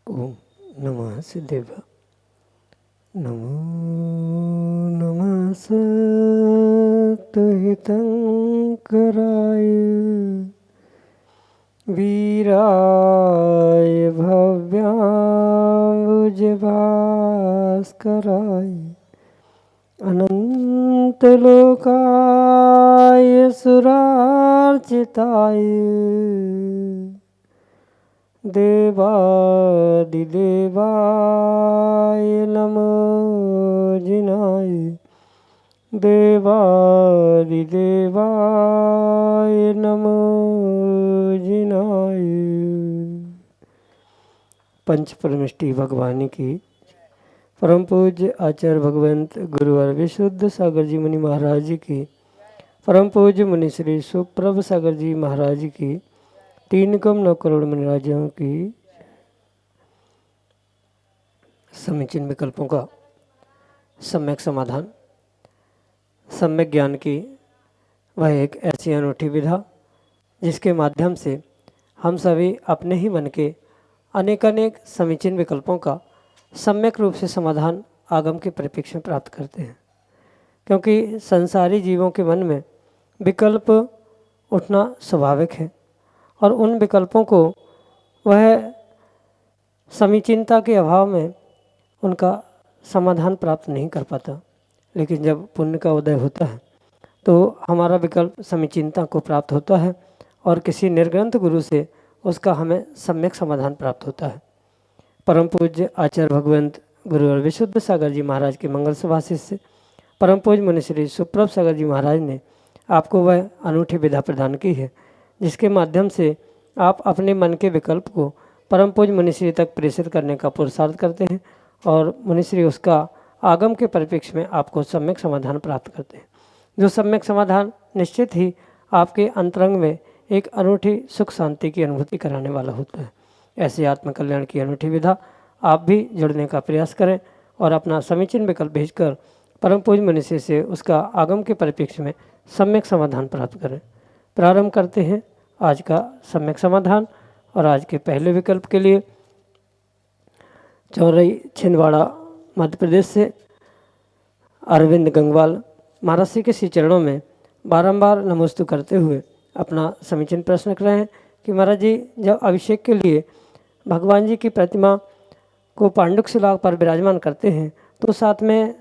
ओम नमः सिद्धेभ्य। नमो नमः सत्तहितंकराय वीराय भव्याम्बुजभास्कराय अनंतलोकाय सुरार्चिताय देवादिदेवाय नमो जिनाय देवादिदेवाय नमो जिनाय। पंच परमिष्टि भगवानी की परम पूज्य आचार्य भगवंत गुरुवर विशुद्ध सागर जी मुनि महाराज जी की परम पूज्य मुनि श्री सुप्रभ सागर जी महाराज जी की 3 करोड़ मुनिराजों की समीचीन विकल्पों का सम्यक समाधान। सम्यक ज्ञान की वह एक ऐसी अनूठी विधा जिसके माध्यम से हम सभी अपने ही मन के अनेकानेक समीचीन विकल्पों का सम्यक रूप से समाधान आगम के परिप्रेक्ष्य में प्राप्त करते हैं। क्योंकि संसारी जीवों के मन में विकल्प उठना स्वाभाविक है और उन विकल्पों को वह समीचीनता के अभाव में उनका समाधान प्राप्त नहीं कर पाता। लेकिन जब पुण्य का उदय होता है तो हमारा विकल्प समीचीनता को प्राप्त होता है और किसी निर्ग्रंथ गुरु से उसका हमें सम्यक समाधान प्राप्त होता है। परम पूज्य आचार्य भगवंत गुरुवर विशुद्ध सागर जी महाराज के मंगल सुभाषित से परम पूज्य मुनि श्री सुप्रभ सागर जी महाराज ने आपको वह अनूठी विधा प्रदान की है जिसके माध्यम से आप अपने मन के विकल्प को परम पूज्य मुनिश्री तक प्रेषित करने का पुरुषार्थ करते हैं और मुनिश्री उसका आगम के परिप्रेक्ष्य में आपको सम्यक समाधान प्राप्त करते हैं, जो सम्यक समाधान निश्चित ही आपके अंतरंग में एक अनूठी सुख शांति की अनुभूति कराने वाला होता है। ऐसे आत्मकल्याण की अनूठी विधा आप भी जुड़ने का प्रयास करें और अपना समीचीन विकल्प भेजकर परम पूज्य मुनिश्री से उसका आगम के परिप्रेक्ष्य में सम्यक समाधान प्राप्त करें। प्रारंभ करते हैं आज का सम्यक समाधान और आज के पहले विकल्प के लिए चौरई छिंदवाड़ा मध्य प्रदेश से अरविंद गंगवाल महाराज श्री के श्री चरणों में बारंबार नमोस्तु करते हुए अपना समीचीन प्रश्न रख रहे हैं कि महाराज जी जब अभिषेक के लिए भगवान जी की प्रतिमा को पांडुक शिला पर विराजमान करते हैं तो साथ में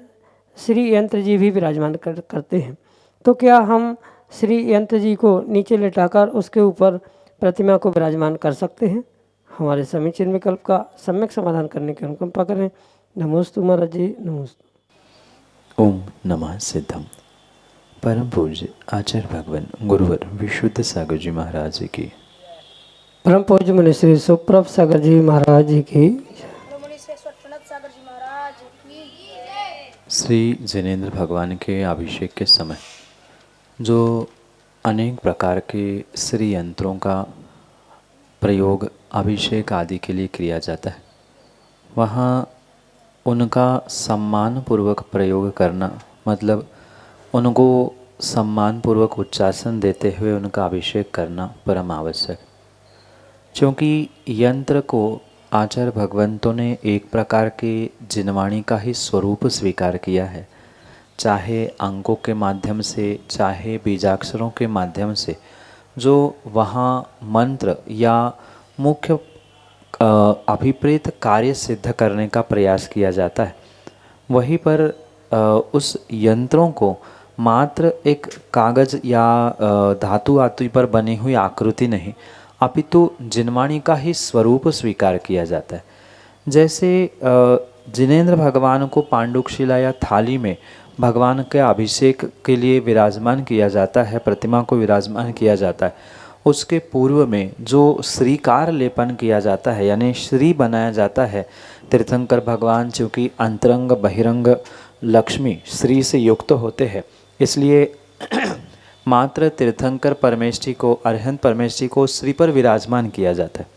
श्री यंत्र जी भी विराजमान करते हैं, तो क्या हम श्री यंत्र जी को नीचे लेटाकर उसके ऊपर प्रतिमा को विराजमान कर सकते हैं? हमारे समीचीन विकल्प का सम्यक समाधान करने की अनुकंपा करें। नमोस्तु महाराज जी, नमोस्तु। ओम नमः सिद्धम। परम पूज्य आचार्य भगवान गुरुवर विशुद्ध सागर जी महाराज जी की, परम पूज्य मुनि श्री सुप्रभ सागर जी महाराज जी की, श्री जिनेंद्र भगवान के अभिषेक के समय जो अनेक प्रकार के श्री यंत्रों का प्रयोग अभिषेक आदि के लिए किया जाता है, वहाँ उनका सम्मानपूर्वक प्रयोग करना मतलब उनको सम्मानपूर्वक उच्चासन देते हुए उनका अभिषेक करना परम आवश्यक, क्योंकि यंत्र को आचार्य भगवंतों ने एक प्रकार के जिनवाणी का ही स्वरूप स्वीकार किया है, चाहे अंकों के माध्यम से चाहे बीजाक्षरों के माध्यम से जो वहाँ मंत्र या मुख्य अभिप्रेत कार्य सिद्ध करने का प्रयास किया जाता है, वहीं पर उस यंत्रों को मात्र एक कागज या धातु आतु पर बनी हुई आकृति नहीं अपितु जिनवाणी का ही स्वरूप स्वीकार किया जाता है। जैसे जिनेंद्र भगवान को पांडुक शिला या थाली में भगवान के अभिषेक के लिए विराजमान किया जाता है, प्रतिमा को विराजमान किया जाता है, उसके पूर्व में जो श्रीकार लेपन किया जाता है यानी श्री बनाया जाता है। तीर्थंकर भगवान चूँकि अंतरंग बहिरंग लक्ष्मी श्री से युक्त होते हैं, इसलिए मात्र तीर्थंकर परमेष्ठी को, अरिहंत परमेष्ठी को श्री पर विराजमान किया जाता है।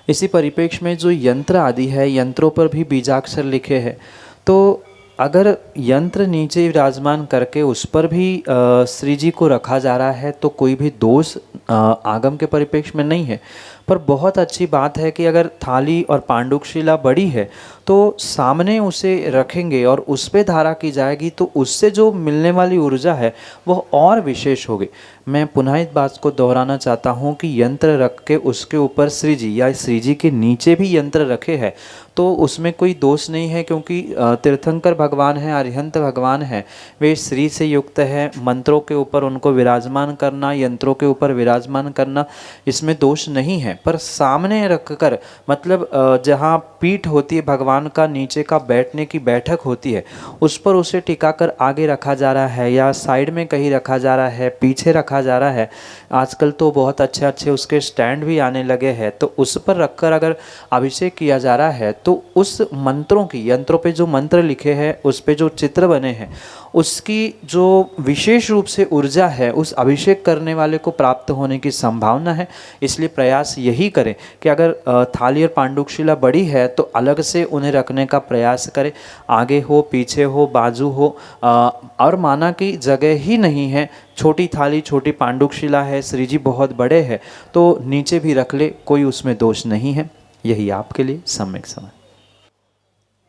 इसी परिप्रेक्ष्य में जो यंत्र आदि है, यंत्रों पर भी बीजाक्षर लिखे हैं, तो अगर यंत्र नीचे विराजमान करके उस पर भी श्री जी को रखा जा रहा है तो कोई भी दोष आगम के परिप्रेक्ष्य में नहीं है। पर बहुत अच्छी बात है कि अगर थाली और पांडुकशिला बड़ी है तो सामने उसे रखेंगे और उस पर धारा की जाएगी तो उससे जो मिलने वाली ऊर्जा है वह और विशेष होगी। मैं पुनः इस बात को दोहराना चाहता हूँ कि यंत्र रख के उसके ऊपर श्री जी या श्री जी के नीचे भी यंत्र रखे हैं तो उसमें कोई दोष नहीं है, क्योंकि तीर्थंकर भगवान हैं, अरिहंत भगवान हैं, वे श्री से युक्त है। मंत्रों के ऊपर उनको विराजमान करना, यंत्रों के ऊपर विराजमान करना, इसमें दोष नहीं है। पर सामने रखकर, मतलब जहाँ पीठ होती है भगवान का, नीचे का बैठने की बैठक होती है, उस पर उसे टिकाकर आगे रखा जा रहा है या साइड में कहीं रखा जा रहा है, पीछे रखा जा रहा है। आजकल तो बहुत अच्छे अच्छे उसके स्टैंड भी आने लगे हैं, तो उस पर रखकर अगर अभिषेक किया जा रहा है तो उस मंत्रों की, यंत्रों पे जो मंत्र लिखे हैं, उस पे जो चित्र बने हैं, उसकी जो विशेष रूप से ऊर्जा है उस अभिषेक करने वाले को प्राप्त होने की संभावना है। इसलिए प्रयास यही करें कि अगर थाली और पांडुकशिला बड़ी है तो अलग से उन्हें रखने का प्रयास करें, आगे हो, पीछे हो, बाजू हो, और माना कि जगह ही नहीं है, छोटी थाली छोटी पांडुकशिला है, श्री जी बहुत बड़े हैं तो नीचे भी रख ले, कोई उसमें दोष नहीं है। यही आपके लिए सम्यक समय।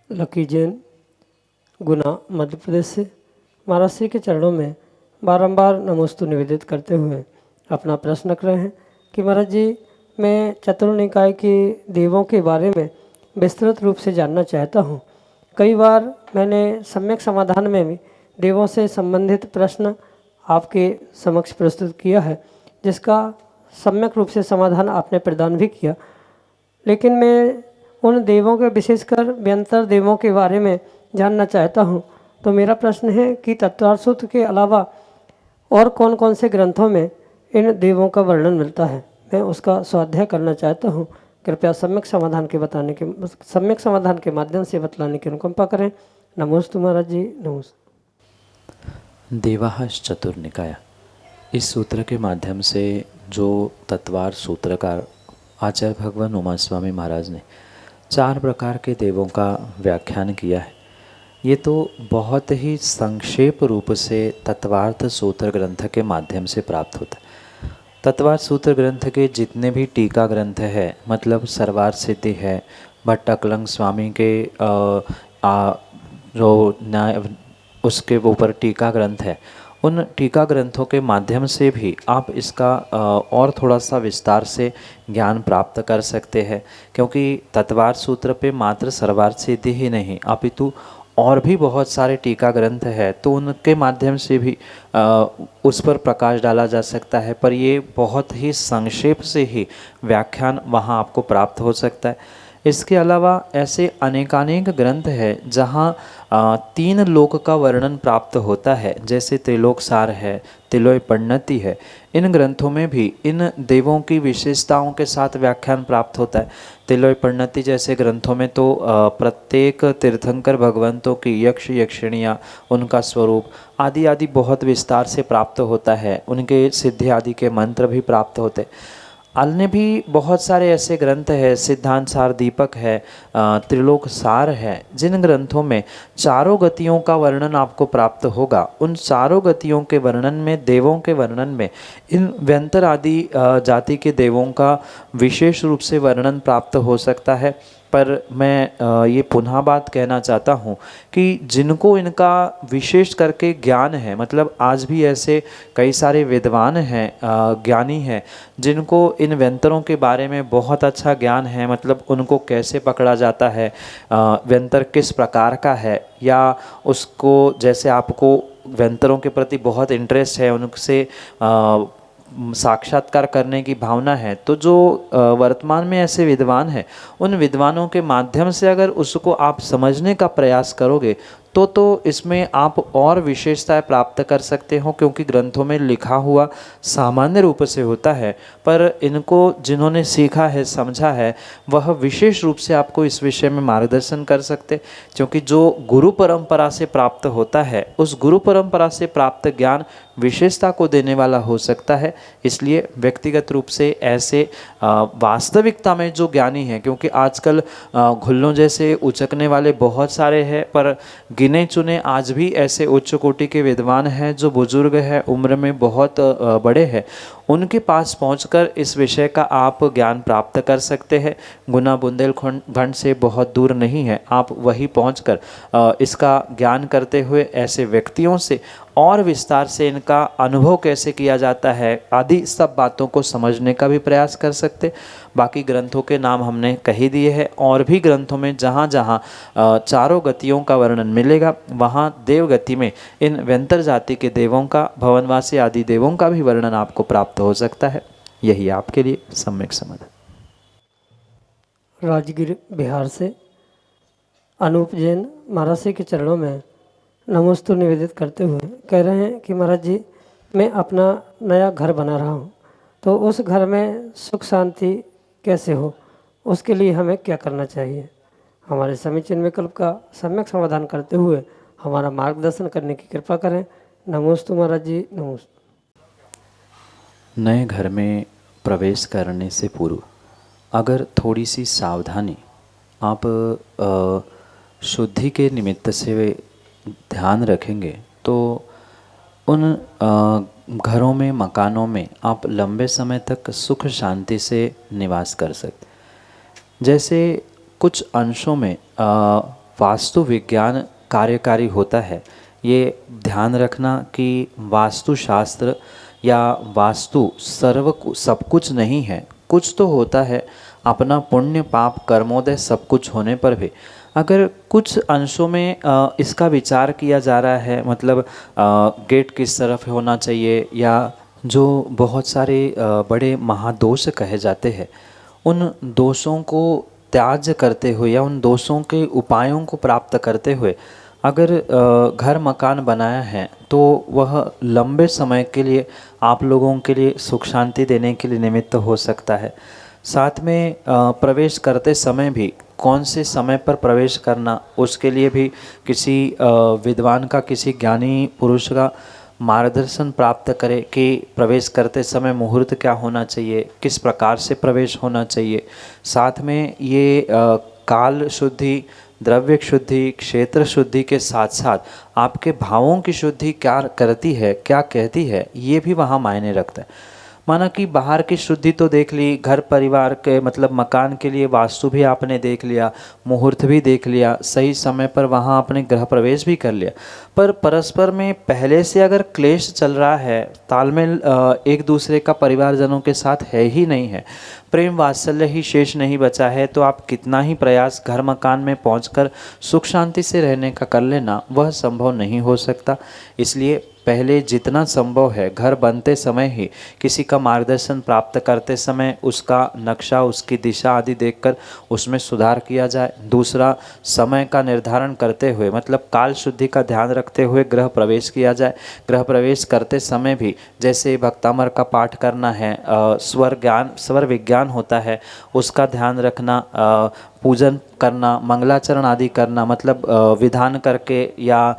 लकी जैन, गुना, मध्य प्रदेश से महाराज श्री के चरणों में बारंबार नमोस्तु निवेदित करते हुए अपना प्रश्न रख रहे हैं कि महाराज जी, मैं चतुर्थ निकाय के देवों के बारे में विस्तृत रूप से जानना चाहता हूँ। कई बार मैंने सम्यक समाधान में भी देवों से संबंधित प्रश्न आपके समक्ष प्रस्तुत किया है, जिसका सम्यक रूप से समाधान आपने प्रदान भी किया, लेकिन मैं उन देवों के, विशेषकर व्यंतर देवों के बारे में जानना चाहता हूँ। तो मेरा प्रश्न है कि तत्वार्थ सूत्र के अलावा और कौन कौन से ग्रंथों में इन देवों का वर्णन मिलता है, मैं उसका स्वाध्याय करना चाहता हूँ। कृपया सम्यक समाधान के माध्यम से बतलाने की अनुकंपा करें। नमोस्तु महाराज जी, नमोस्तु। देवाहश चतुर्निकाय, इस सूत्र के माध्यम से जो तत्वार सूत्रकार आचार्य भगवान उमा स्वामी महाराज ने 4 प्रकार के देवों का व्याख्यान किया है, ये तो बहुत ही संक्षेप रूप से तत्वार्थ सूत्र ग्रंथ के माध्यम से प्राप्त होता है। तत्वार्थ सूत्र ग्रंथ के जितने भी टीका ग्रंथ है, मतलब सर्वार्थ सिद्धि है, भट्ट अकलंग स्वामी के जो न्याय, उसके ऊपर टीका ग्रंथ है, उन टीका ग्रंथों के माध्यम से भी आप इसका और थोड़ा सा विस्तार से ज्ञान प्राप्त कर सकते हैं। क्योंकि तत्वार्थ सूत्र पे मात्र सर्वार्थ सिद्धि ही नहीं, अपितु और भी बहुत सारे टीका ग्रंथ है, तो उनके माध्यम से भी उस पर प्रकाश डाला जा सकता है। पर ये बहुत ही संक्षेप से ही व्याख्यान वहाँ आपको प्राप्त हो सकता है। इसके अलावा ऐसे अनेकानेक ग्रंथ है जहाँ 3 लोक का वर्णन प्राप्त होता है, जैसे त्रिलोक सार है, तिलोय पण्णति है। इन ग्रंथों में भी इन देवों की विशेषताओं के साथ व्याख्यान प्राप्त होता है। तिलोय पण्णति जैसे ग्रंथों में तो प्रत्येक तीर्थंकर भगवंतों की यक्ष यक्षिणियाँ, उनका स्वरूप आदि आदि बहुत विस्तार से प्राप्त होता है, उनके सिद्धि आदि के मंत्र भी प्राप्त होते। अन्य भी बहुत सारे ऐसे ग्रंथ है, सिद्धांत सार दीपक है, त्रिलोक सार है, जिन ग्रंथों में चारों गतियों का वर्णन आपको प्राप्त होगा। उन चारों गतियों के वर्णन में, देवों के वर्णन में, इन व्यंतर आदि जाति के देवों का विशेष रूप से वर्णन प्राप्त हो सकता है। पर मैं ये पुनः बात कहना चाहता हूँ कि जिनको इनका विशेष करके ज्ञान है, मतलब आज भी ऐसे कई सारे विद्वान हैं, ज्ञानी हैं, जिनको इन व्यंतरों के बारे में बहुत अच्छा ज्ञान है, मतलब उनको कैसे पकड़ा जाता है, व्यंतर किस प्रकार का है, या उसको, जैसे आपको व्यंतरों के प्रति बहुत इंटरेस्ट है, उनसे साक्षात्कार करने की भावना है, तो जो वर्तमान में ऐसे विद्वान हैं, उन विद्वानों के माध्यम से अगर उसको आप समझने का प्रयास करोगे तो इसमें आप और विशेषताएं प्राप्त कर सकते हो, क्योंकि ग्रंथों में लिखा हुआ सामान्य रूप से होता है, पर इनको जिन्होंने सीखा है, समझा है, वह विशेष रूप से आपको इस विषय में मार्गदर्शन कर सकते। क्योंकि जो गुरु परंपरा से प्राप्त होता है, उस गुरु परंपरा से प्राप्त ज्ञान विशेषता को देने वाला हो सकता है। इसलिए व्यक्तिगत रूप से ऐसे वास्तविकता में जो ज्ञानी हैं, क्योंकि आजकल घुल्लों जैसे उचकने वाले बहुत सारे हैं, पर गिने चुने आज भी ऐसे उच्च कोटि के विद्वान हैं जो बुजुर्ग हैं, उम्र में बहुत बड़े हैं। उनके पास पहुंचकर इस विषय का आप ज्ञान प्राप्त कर सकते हैं। गुना बुंदेलखंड से बहुत दूर नहीं है, आप वहीं पहुंचकर इसका ज्ञान करते हुए ऐसे व्यक्तियों से और विस्तार से इनका अनुभव कैसे किया जाता है आदि सब बातों को समझने का भी प्रयास कर सकते। बाकी ग्रंथों के नाम हमने कही दिए हैं, और भी ग्रंथों में जहाँ जहाँ चारों गतियों का वर्णन मिलेगा, वहाँ देव गति में इन व्यंतर जाति के देवों का, भवनवासी आदि देवों का भी वर्णन आपको प्राप्त हो सकता है। यही आपके लिए सम्यक समाधान। राजगीर बिहार से अनूप जैन महाराज जी के चरणों में नमोस्तु निवेदित करते हुए कह रहे हैं कि महाराज जी, मैं अपना नया घर बना रहा हूँ, तो उस घर में सुख शांति कैसे हो, उसके लिए हमें क्या करना चाहिए? हमारे समीचीन विकल्प का सम्यक समाधान करते हुए हमारा मार्गदर्शन करने की कृपा करें। नमोस्तु महाराज जी, नमोस्तु। नए घर में प्रवेश करने से पूर्व अगर थोड़ी सी सावधानी आप शुद्धि के निमित्त से ध्यान रखेंगे, तो उन घरों में, मकानों में आप लंबे समय तक सुख शांति से निवास कर सकते। जैसे कुछ अंशों में वास्तु विज्ञान कार्यकारी होता है, ये ध्यान रखना कि वास्तुशास्त्र या वास्तु सब कुछ नहीं है। कुछ तो होता है, अपना पुण्य पाप कर्मोदय सब कुछ होने पर भी अगर कुछ अंशों में इसका विचार किया जा रहा है, मतलब गेट किस तरफ होना चाहिए, या जो बहुत सारे बड़े महादोष कहे जाते हैं, उन दोषों को त्याज्य करते हुए या उन दोषों के उपायों को प्राप्त करते हुए अगर घर मकान बनाया है, तो वह लंबे समय के लिए आप लोगों के लिए सुख शांति देने के लिए निमित्त हो सकता है। साथ में प्रवेश करते समय भी कौन से समय पर प्रवेश करना, उसके लिए भी किसी विद्वान का, किसी ज्ञानी पुरुष का मार्गदर्शन प्राप्त करें कि प्रवेश करते समय मुहूर्त क्या होना चाहिए, किस प्रकार से प्रवेश होना चाहिए। साथ में ये काल शुद्धि, द्रव्य शुद्धि, क्षेत्र शुद्धि के साथ साथ आपके भावों की शुद्धि क्या करती है, क्या कहती है, ये भी वहाँ मायने रखता है। माना कि बाहर की शुद्धि तो देख ली, घर परिवार के मतलब मकान के लिए वास्तु भी आपने देख लिया, मुहूर्त भी देख लिया, सही समय पर वहाँ आपने गृह प्रवेश भी कर लिया, पर परस्पर में पहले से अगर क्लेश चल रहा है, तालमेल एक दूसरे का परिवारजनों के साथ है ही नहीं है, प्रेम वात्सल्य ही शेष नहीं बचा है, तो आप कितना ही प्रयास घर मकान में पहुंचकर सुख शांति से रहने का कर लेना, वह संभव नहीं हो सकता। इसलिए पहले जितना संभव है घर बनते समय ही किसी का मार्गदर्शन प्राप्त करते समय उसका नक्शा, उसकी दिशा आदि देखकर उसमें सुधार किया जाए। दूसरा, समय का निर्धारण करते हुए मतलब काल शुद्धि का ध्यान रखते हुए गृह प्रवेश किया जाए। गृह प्रवेश करते समय भी जैसे भक्तामर का पाठ करना है, स्वर विज्ञान होता है, उसका ध्यान रखना, पूजन करना, मंगलाचरण आदि करना, मतलब विधान करके या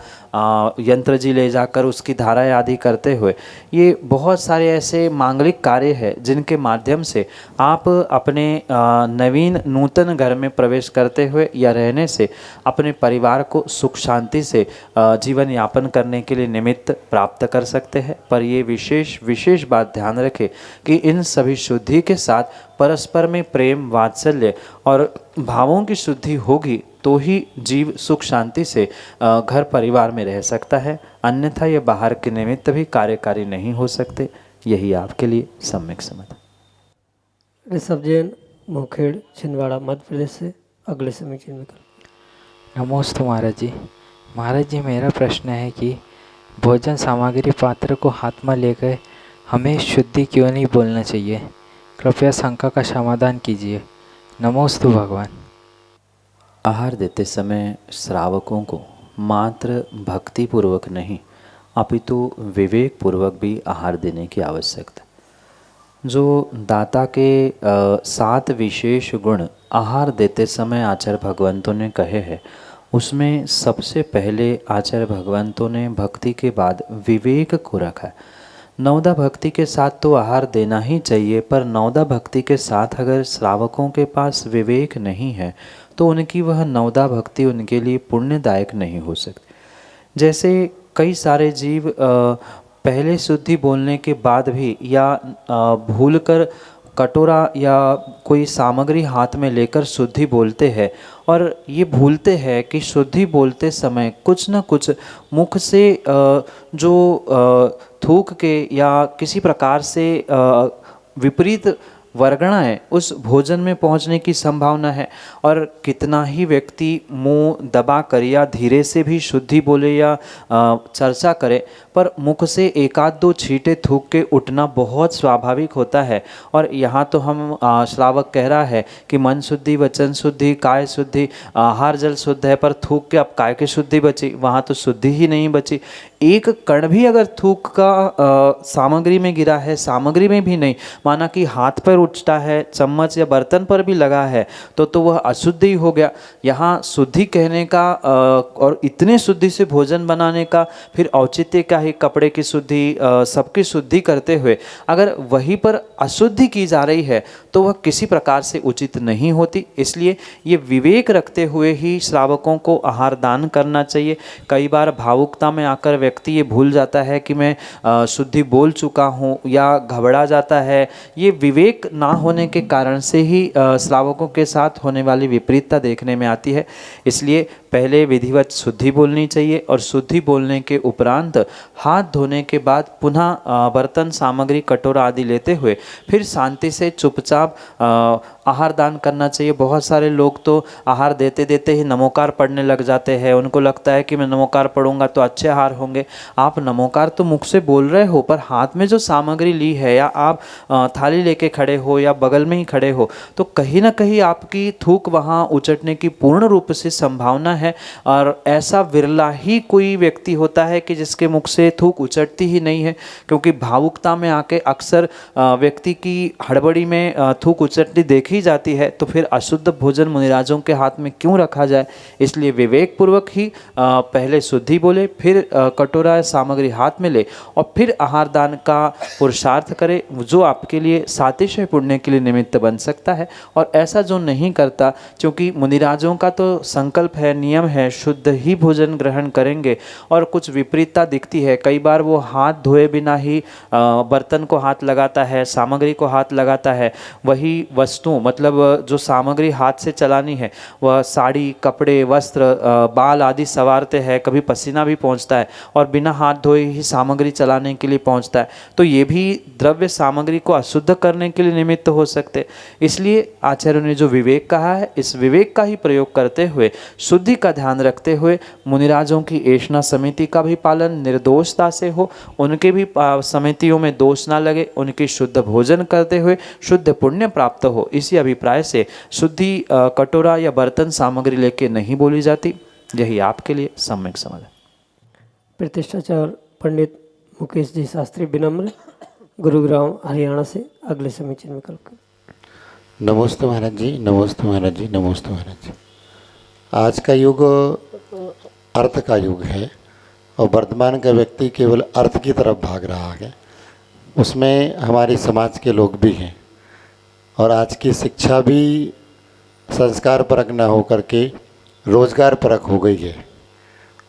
यंत्र जी ले जाकर उसकी धाराएं आदि करते हुए, ये बहुत सारे ऐसे मांगलिक कार्य हैं जिनके माध्यम से आप अपने नवीन नूतन घर में प्रवेश करते हुए या रहने से अपने परिवार को सुख शांति से जीवन यापन करने के लिए निमित्त प्राप्त कर सकते हैं। पर ये विशेष बात ध्यान रखें कि इन सभी शुद्धि के साथ परस्पर में प्रेम, वात्सल्य और भावों की शुद्धि होगी तो ही जीव सुख शांति से घर परिवार में रह सकता है, अन्यथा ये बाहर के निमित्त भी कार्यकारी नहीं हो सकते। यही आपके लिए सम्यक समाधान। ऋषभ जैन, मोखेड़, छिंदवाड़ा, मध्य प्रदेश से अगले समीचीन विकल्प। नमोस्तु महाराज जी। महाराज जी, मेरा प्रश्न है कि भोजन सामग्री पात्र को हाथ में लेकर हमें शुद्धि क्यों नहीं बोलना चाहिए? कृपया शंका का समाधान कीजिए। नमोस्तु भगवान। आहार देते समय श्रावकों को मात्र भक्ति पूर्वक नहीं अपितु विवेक पूर्वक भी आहार देने की आवश्यकता है। जो दाता के 7 विशेष गुण आहार देते समय आचार्य भगवंतों ने कहे हैं, उसमें सबसे पहले आचार्य भगवंतों ने भक्ति के बाद विवेक को रखा है। नवदा भक्ति के साथ तो आहार देना ही चाहिए, पर नवदा भक्ति के साथ अगर श्रावकों के पास विवेक नहीं है तो उनकी वह नवदा भक्ति उनके लिए पुण्यदायक नहीं हो सकती। जैसे कई सारे जीव पहले शुद्धि बोलने के बाद भी या भूलकर कटोरा या कोई सामग्री हाथ में लेकर शुद्धि बोलते हैं और ये भूलते हैं कि शुद्धि बोलते समय कुछ न कुछ मुख से जो थूक के या किसी प्रकार से विपरीत वर्गणाएं उस भोजन में पहुंचने की संभावना है। और कितना ही व्यक्ति मुंह दबा कर या धीरे से भी शुद्धि बोले या चर्चा करे, पर मुख से 1-2 छींटे थूक के उठना बहुत स्वाभाविक होता है। और यहाँ तो हम श्रावक कह रहा है कि मन शुद्धि, वचन शुद्धि, काय शुद्धि, आहार जल शुद्ध है, पर थूक के अब काय की शुद्धि बची, वहाँ तो शुद्धि ही नहीं बची। एक कण भी अगर थूक का सामग्री में गिरा है, सामग्री में भी नहीं, माना कि हाथ पर उठता है, चम्मच या बर्तन पर भी लगा है, तो वह अशुद्धि हो गया। यहाँ शुद्धि कहने का और इतने शुद्धि से भोजन बनाने का फिर औचित्य का ही, कपड़े की शुद्धि, सबकी शुद्धि करते हुए अगर वहीं पर अशुद्धि की जा रही है तो वह किसी प्रकार से उचित नहीं होती। इसलिए ये विवेक रखते हुए ही श्रावकों को आहार दान करना चाहिए। कई बार भावुकता में आकर व्यक्ति ये भूल जाता है कि मैं शुद्धि बोल चुका हूँ या घबरा जाता है। ये विवेक ना होने के कारण से ही श्रावकों के साथ होने वाली विपरीतता देखने में आती है। इसलिए पहले विधिवत शुद्धि बोलनी चाहिए और शुद्धि बोलने के उपरांत हाथ धोने के बाद पुनः बर्तन, सामग्री, कटोरा आदि लेते हुए फिर शांति से चुपचाप आहार दान करना चाहिए। बहुत सारे लोग तो आहार देते देते ही नमोकार पढ़ने लग जाते हैं। उनको लगता है कि मैं नमोकार पढ़ूंगा तो अच्छे आहार होंगे। आप नमोकार तो मुख से बोल रहे हो, पर हाथ में जो सामग्री ली है या आप थाली लेके खड़े हो या बगल में ही खड़े हो, तो कहीं ना कहीं आपकी थूक वहाँ उचटने की पूर्ण रूप से संभावना है। और ऐसा विरला ही कोई व्यक्ति होता है कि जिसके मुख से थूक उचटती ही नहीं है, क्योंकि भावुकता में आके अक्सर व्यक्ति की हड़बड़ी में थूक उचटती देखी जाती है। तो फिर अशुद्ध भोजन मुनिराजों के हाथ में क्यों रखा जाए। इसलिए विवेक पूर्वक ही पहले शुद्धि बोले, फिर कटोरा सामग्री हाथ में ले और फिर आहार दान का पुरुषार्थ करे, जो आपके लिए सातिशय पुण्य के लिए निमित्त बन सकता है। और ऐसा जो नहीं करता, क्योंकि मुनिराजों का तो संकल्प है, नियम है, शुद्ध ही भोजन ग्रहण करेंगे, और कुछ विपरीतता दिखती है। कई बार वो हाथ धोए बिना ही बर्तन को हाथ लगाता है, सामग्री को हाथ लगाता है। वही वस्तु, मतलब जो सामग्री हाथ से चलानी है, वह साड़ी, कपड़े, वस्त्र, बाल आदि संवारते हैं, कभी पसीना भी पहुंचता है और बिना हाथ धोए ही सामग्री चलाने के लिए पहुंचता है। तो ये भी द्रव्य सामग्री को अशुद्ध करने के लिए निमित्त हो सकते। इसलिए आचार्यों ने जो विवेक कहा है, इस विवेक का ही प्रयोग करते हुए, शुद्धि का ध्यान रखते हुए, मुनिराजों की ऐष्णा समिति का भी पालन निर्दोषता से हो, उनके भी समितियों में दोष ना लगे, उनकी शुद्ध भोजन करते हुए शुद्ध पुण्य प्राप्त हो। इसी अभिप्राय से शुद्धि कटोरा या बर्तन सामग्री लेके नहीं बोली जाती। यही आपके लिए सम्यक समाधान। प्रतिष्ठाचार्य पंडित मुकेश जी शास्त्री विनम्र, गुरुग्राम हरियाणा से अगले समीचीन विकल्प। नमस्ते महाराज जी, नमस्ते महाराज जी, नमस्ते महाराज जी। आज का युग अर्थ का युग है और वर्तमान का व्यक्ति केवल अर्थ की तरफ भाग रहा है। उसमें हमारे समाज के लोग भी हैं और आज की शिक्षा भी संस्कार परक न होकर के रोजगार परक हो गई है।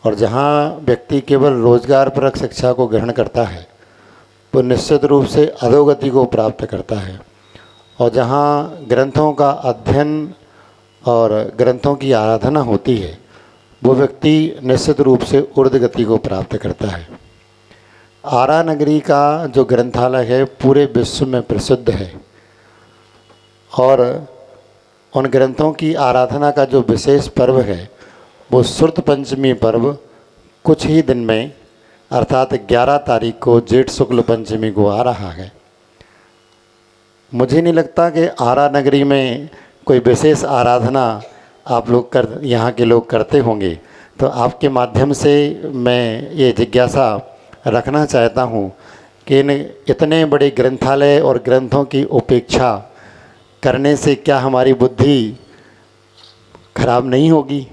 और जहाँ व्यक्ति केवल रोजगार परक शिक्षा को ग्रहण करता है वो निश्चित रूप से अधोगति को प्राप्त करता है। और जहाँ ग्रंथों का अध्ययन और ग्रंथों की आराधना होती है वो व्यक्ति निश्चित रूप से ऊर्ध्व गति को प्राप्त करता है। आरा नगरी का जो ग्रंथालय है पूरे विश्व में प्रसिद्ध है और उन ग्रंथों की आराधना का जो विशेष पर्व है वो श्रुत पंचमी पर्व कुछ ही दिन में अर्थात 11 तारीख को जेठ शुक्ल पंचमी को आ रहा है। मुझे नहीं लगता कि आरा नगरी में कोई विशेष आराधना आप लोग यहाँ के लोग करते होंगे, तो आपके माध्यम से मैं ये जिज्ञासा रखना चाहता हूँ कि इन इतने बड़े ग्रंथालय और ग्रंथों की उपेक्षा करने से क्या हमारी बुद्धि खराब नहीं होगी?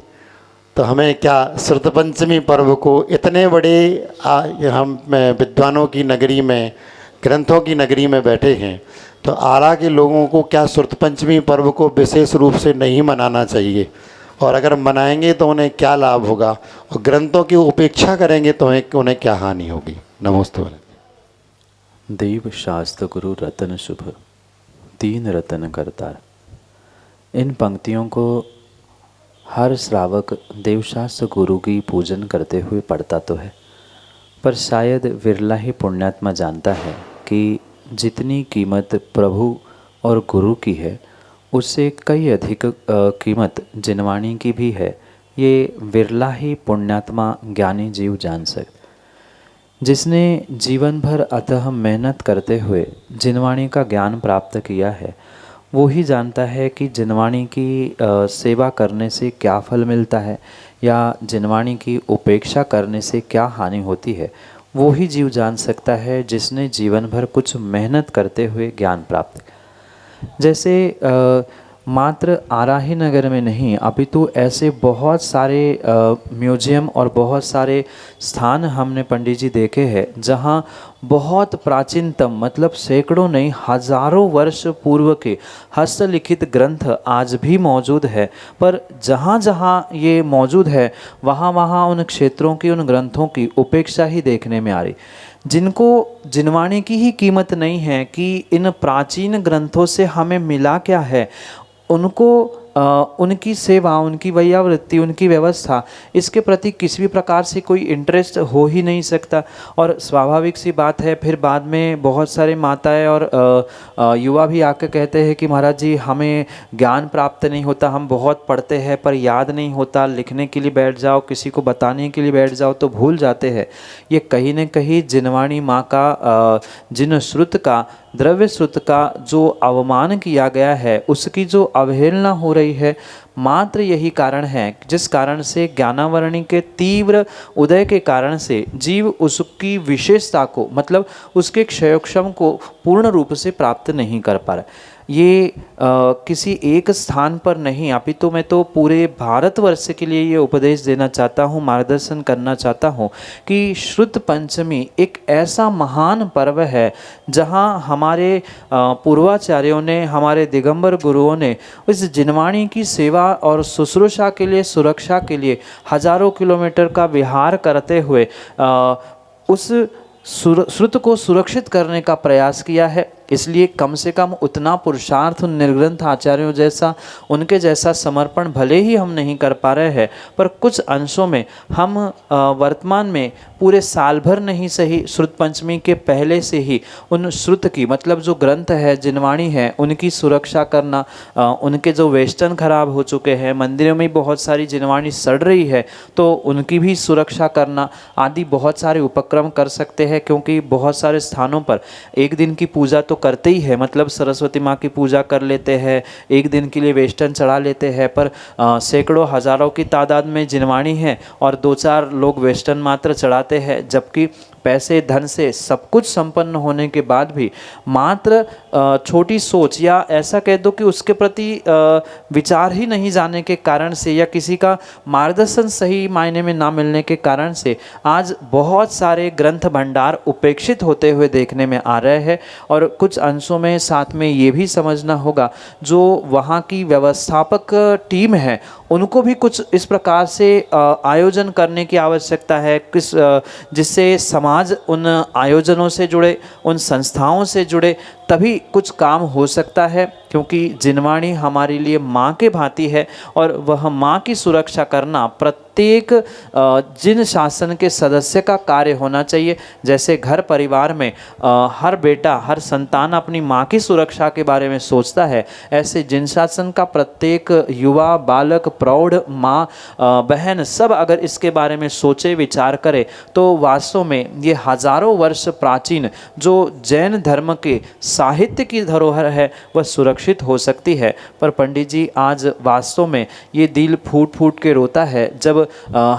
तो हमें क्या श्रुत पंचमी पर्व को इतने बड़े हम विद्वानों की नगरी में, ग्रंथों की नगरी में बैठे हैं, तो आरा के लोगों को क्या श्रुत पंचमी पर्व को विशेष रूप से नहीं मनाना चाहिए? और अगर मनाएंगे तो उन्हें क्या लाभ होगा, और ग्रंथों की उपेक्षा करेंगे तो उन्हें क्या हानि होगी? नमस्ते। देव शास्त्र गुरु रतन शुभ, दीन रतन करतार। इन पंक्तियों को हर श्रावक देवशास्त्र गुरु की पूजन करते हुए पढ़ता तो है, पर शायद विरला ही पुण्यात्मा जानता है कि जितनी कीमत प्रभु और गुरु की है उससे कई अधिक कीमत जिनवाणी की भी है। ये विरला ही पुण्यात्मा ज्ञानी जीव जान सकते। जिसने जीवन भर अथह मेहनत करते हुए जिनवाणी का ज्ञान प्राप्त किया है, वो ही जानता है कि जिनवाणी की सेवा करने से क्या फल मिलता है या जिनवाणी की उपेक्षा करने से क्या हानि होती है। वो ही जीव जान सकता है जिसने जीवन भर कुछ मेहनत करते हुए ज्ञान प्राप्त किया। जैसे मात्र आरा ही नगर में नहीं, अपितु ऐसे बहुत सारे म्यूजियम और बहुत सारे स्थान हमने पंडित जी देखे हैं जहाँ बहुत प्राचीनतम, मतलब सैकड़ों नहीं हजारों वर्ष पूर्व के हस्तलिखित ग्रंथ आज भी मौजूद है। पर जहाँ जहाँ ये मौजूद है वहाँ वहाँ उन क्षेत्रों की, उन ग्रंथों की उपेक्षा ही देखने में आ रही। जिनको जिनवाणी की ही कीमत नहीं है कि इन प्राचीन ग्रंथों से हमें मिला क्या है, उनको उनकी सेवा, उनकी वैयावृत्ति, उनकी व्यवस्था, इसके प्रति किसी भी प्रकार से कोई इंटरेस्ट हो ही नहीं सकता। और स्वाभाविक सी बात है, फिर बाद में बहुत सारे माताएं और युवा भी आकर कहते हैं कि महाराज जी हमें ज्ञान प्राप्त नहीं होता, हम बहुत पढ़ते हैं पर याद नहीं होता, लिखने के लिए बैठ जाओ, किसी को बताने के लिए बैठ जाओ तो भूल जाते हैं। ये कहीं न कहीं जिनवाणी माँ का, जिन श्रुत का, द्रव्य श्रुत का जो अवमान किया गया है, उसकी जो अवहेलना हो रही है, मात्र यही कारण है जिस कारण से ज्ञानावरणी के तीव्र उदय के कारण से जीव उसकी विशेषता को, मतलब उसके क्षयोक्षम को पूर्ण रूप से प्राप्त नहीं कर पा रहा। ये किसी एक स्थान पर नहीं, अपितु मैं तो पूरे भारतवर्ष के लिए ये उपदेश देना चाहता हूँ, मार्गदर्शन करना चाहता हूँ कि श्रुत पंचमी एक ऐसा महान पर्व है जहाँ हमारे पूर्वाचार्यों ने, हमारे दिगंबर गुरुओं ने इस जिनवाणी की सेवा और शुश्रूषा के लिए, सुरक्षा के लिए हजारों किलोमीटर का विहार करते हुए उस श्रुत को सुरक्षित करने का प्रयास किया है। इसलिए कम से कम उतना पुरुषार्थ निर्ग्रंथ आचार्यों जैसा, उनके जैसा समर्पण भले ही हम नहीं कर पा रहे हैं, पर कुछ अंशों में हम वर्तमान में पूरे साल भर नहीं सही, श्रुत पंचमी के पहले से ही उन श्रुत की, मतलब जो ग्रंथ है, जिनवाणी है, उनकी सुरक्षा करना, उनके जो वेस्टर्न खराब हो चुके हैं, मंदिरों में बहुत सारी जिनवाणी सड़ रही है तो उनकी भी सुरक्षा करना आदि बहुत सारे उपक्रम कर सकते हैं। क्योंकि बहुत सारे स्थानों पर एक दिन की पूजा तो करते ही है, मतलब सरस्वती माँ की पूजा कर लेते हैं, एक दिन के लिए वेस्टर्न चढ़ा लेते हैं, पर सैकड़ों हजारों की तादाद में जिनवाणी है और 2-4 लोग वेस्टर्न मात्र चढ़ाते हैं, जबकि पैसे धन से सब कुछ संपन्न होने के बाद भी मात्र छोटी सोच या ऐसा कह दो कि उसके प्रति विचार ही नहीं जाने के कारण से या किसी का मार्गदर्शन सही मायने में ना मिलने के कारण से आज बहुत सारे ग्रंथ भंडार उपेक्षित होते हुए देखने में आ रहे हैं। और कुछ अंशों में साथ में ये भी समझना होगा जो वहाँ की व्यवस्थापक टीम है उनको भी कुछ इस प्रकार से आयोजन करने की आवश्यकता है जिससे समाज उन आयोजनों से जुड़े, उन संस्थाओं से जुड़े, तभी कुछ काम हो सकता है। क्योंकि जिनवाणी हमारे लिए माँ के भांति है और वह माँ की सुरक्षा करना प्रत्येक जिन शासन के सदस्य का कार्य होना चाहिए। जैसे घर परिवार में हर बेटा, हर संतान अपनी माँ की सुरक्षा के बारे में सोचता है, ऐसे जिन शासन का प्रत्येक युवा, बालक, प्रौढ़, माँ, बहन सब अगर इसके बारे में सोचे, विचार करे तो वास्तव में ये हजारों वर्ष प्राचीन जो जैन धर्म के साहित्य की धरोहर है वह सुरक्षा सुरक्षित हो सकती है। पर पंडित जी, आज वास्तव में ये दिल फूट फूट के रोता है जब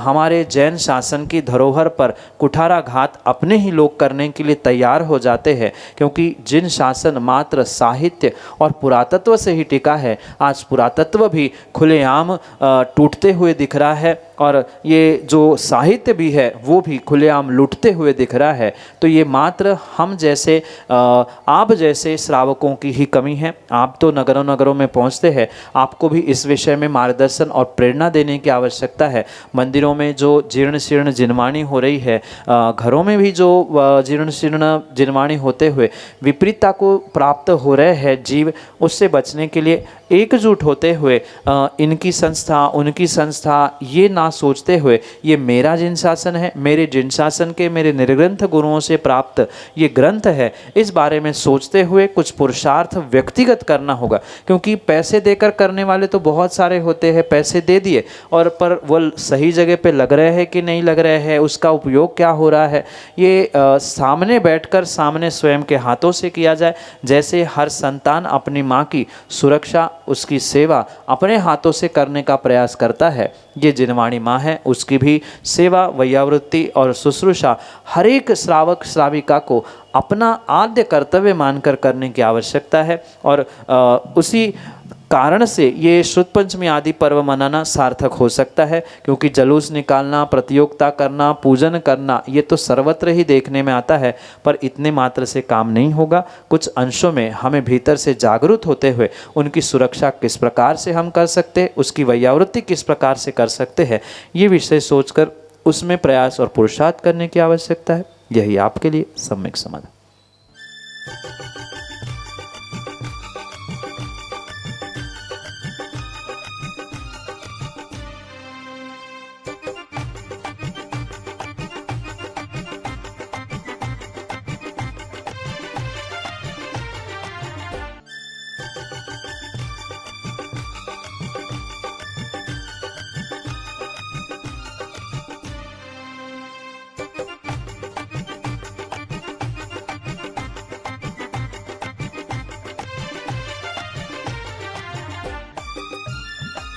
हमारे जैन शासन की धरोहर पर कुठाराघात अपने ही लोग करने के लिए तैयार हो जाते हैं, क्योंकि जिन शासन मात्र साहित्य और पुरातत्व से ही टिका है, आज पुरातत्व भी खुलेआम टूटते हुए दिख रहा है और ये जो साहित्य भी है वो भी खुलेआम लुटते हुए दिख रहा है। तो ये मात्र हम जैसे आप जैसे श्रावकों की ही कमी है। आप तो नगरों नगरों में पहुंचते हैं, आपको भी इस विषय में मार्गदर्शन और प्रेरणा देने की आवश्यकता है। मंदिरों में जो जीर्ण शीर्ण जिनवाणी हो रही है, घरों में भी जो जीर्ण शीर्ण जिनवाणी होते हुए विपरीतता को प्राप्त हो रहे हैं जीव, उससे बचने के लिए एकजुट होते हुए इनकी संस्था उनकी संस्था ये ना सोचते हुए ये मेरा जिन शासन है, मेरे जिन शासन के मेरे निर्ग्रंथ गुरुओं से प्राप्त ये ग्रंथ है, इस बारे में सोचते हुए कुछ पुरुषार्थ व्यक्तिगत करना होगा। क्योंकि पैसे देकर करने वाले तो बहुत सारे होते हैं, पैसे दे दिए और पर वो सही जगह पे लग रहे हैं कि नहीं लग रहे हैं, उसका उपयोग क्या हो रहा है, ये सामने बैठकर सामने स्वयं के हाथों से किया जाए। जैसे हर संतान अपनी माँ की सुरक्षा उसकी सेवा अपने हाथों से करने का प्रयास करता है, ये जिनवाणी माँ है, उसकी भी सेवा वैयावृत्ति और शुश्रूषा हर एक श्रावक श्राविका को अपना आद्य कर्तव्य मानकर करने की आवश्यकता है। और उसी कारण से ये शुद्ध पंचमी आदि पर्व मनाना सार्थक हो सकता है, क्योंकि जुलूस निकालना, प्रतियोगिता करना, पूजन करना ये तो सर्वत्र ही देखने में आता है, पर इतने मात्र से काम नहीं होगा। कुछ अंशों में हमें भीतर से जागरूक होते हुए उनकी सुरक्षा किस प्रकार से हम कर सकते हैं, उसकी वैयावृत्ति किस प्रकार से कर सकते हैं, ये विषय सोचकर उसमें प्रयास और पुरुषार्थ करने की आवश्यकता है। यही आपके लिए सम्यक समाधान।